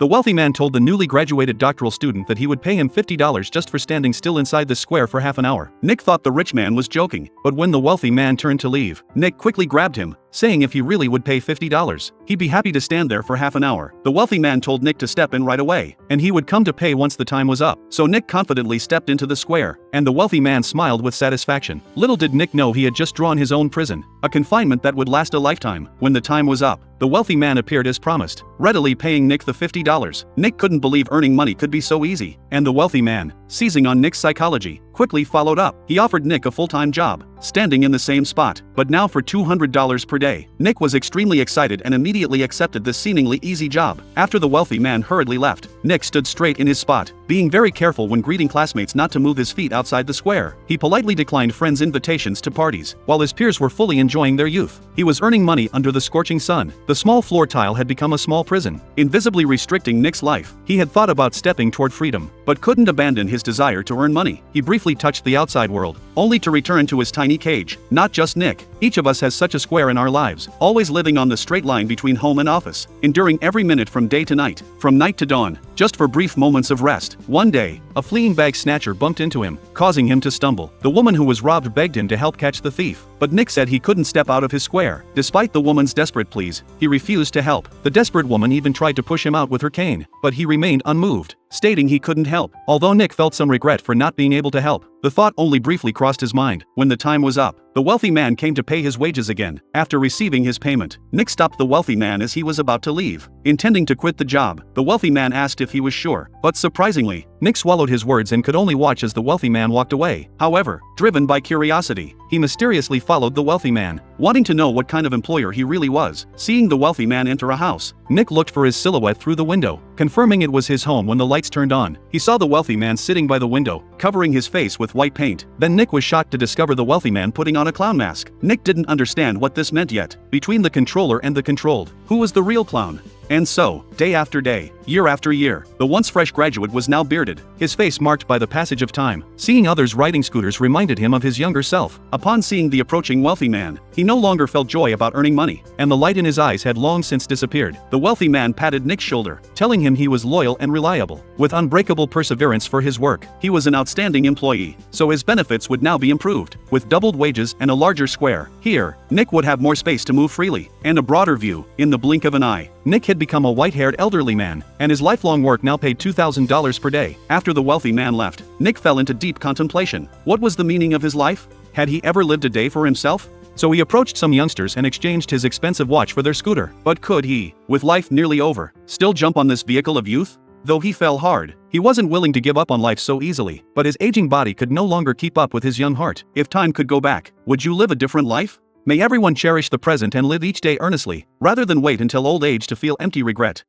The wealthy man told the newly graduated doctoral student that he would pay him $50 just for standing still inside the square for half an hour. Nick thought the rich man was joking, but when the wealthy man turned to leave, Nick quickly grabbed him, saying if he really would pay $50, he'd be happy to stand there for half an hour. The wealthy man told Nick to step in right away, and he would come to pay once the time was up. So Nick confidently stepped into the square, and the wealthy man smiled with satisfaction. Little did Nick know he had just drawn his own prison, a confinement that would last a lifetime. When the time was up, the wealthy man appeared as promised, readily paying Nick the $50. Nick couldn't believe earning money could be so easy, and the wealthy man, seizing on Nick's psychology, quickly followed up. He offered Nick a full-time job, standing in the same spot, but now for $200 per day. Nick was extremely excited and immediately accepted this seemingly easy job. After the wealthy man hurriedly left, Nick stood straight in his spot, being very careful when greeting classmates not to move his feet outside the square. He politely declined friends' invitations to parties, while his peers were fully enjoying their youth. He was earning money under the scorching sun. The small floor tile had become a small prison, invisibly restricting Nick's life. He had thought about stepping toward freedom, but couldn't abandon his desire to earn money. He briefly touched the outside world, only to return to his tiny cage. Not just Nick. Each of us has such a square in our lives, always living on the straight line between home and office, enduring every minute from day to night, from night to dawn, just for brief moments of rest. One day, a fleeing bag snatcher bumped into him, causing him to stumble. The woman who was robbed begged him to help catch the thief, but Nick said he couldn't step out of his square. Despite the woman's desperate pleas, he refused to help. The desperate woman even tried to push him out with her cane, but he remained unmoved, stating he couldn't help. Although Nick felt some regret for not being able to help, the thought only briefly crossed his mind. When the time was up, the wealthy man came to pay his wages again. After receiving his payment, Nick stopped the wealthy man as he was about to leave. Intending to quit the job, the wealthy man asked if he was sure, but surprisingly, Nick swallowed his words and could only watch as the wealthy man walked away. However, driven by curiosity, he mysteriously followed the wealthy man, wanting to know what kind of employer he really was. Seeing the wealthy man enter a house, Nick looked for his silhouette through the window, confirming it was his home when the lights turned on. He saw the wealthy man sitting by the window, covering his face with white paint. Then Nick was shocked to discover the wealthy man putting on a clown mask. Nick didn't understand what this meant yet. Between the controller and the controlled, who was the real clown? And so, day after day, year after year, the once fresh graduate was now bearded, his face marked by the passage of time. Seeing others riding scooters reminded him of his younger self. Upon seeing the approaching wealthy man, he no longer felt joy about earning money, and the light in his eyes had long since disappeared. The wealthy man patted Nick's shoulder, telling him he was loyal and reliable, with unbreakable perseverance for his work. He was an outstanding employee, so his benefits would now be improved, with doubled wages and a larger square. Here, Nick would have more space to move freely, and a broader view. In the blink of an eye, Nick had become a white-haired elderly man, and his lifelong work now paid $2,000 per day. After the wealthy man left, Nick fell into deep contemplation. What was the meaning of his life? Had he ever lived a day for himself? So he approached some youngsters and exchanged his expensive watch for their scooter. But could he, with life nearly over, still jump on this vehicle of youth? Though he fell hard, he wasn't willing to give up on life so easily, but his aging body could no longer keep up with his young heart. If time could go back, would you live a different life? May everyone cherish the present and live each day earnestly, rather than wait until old age to feel empty regret.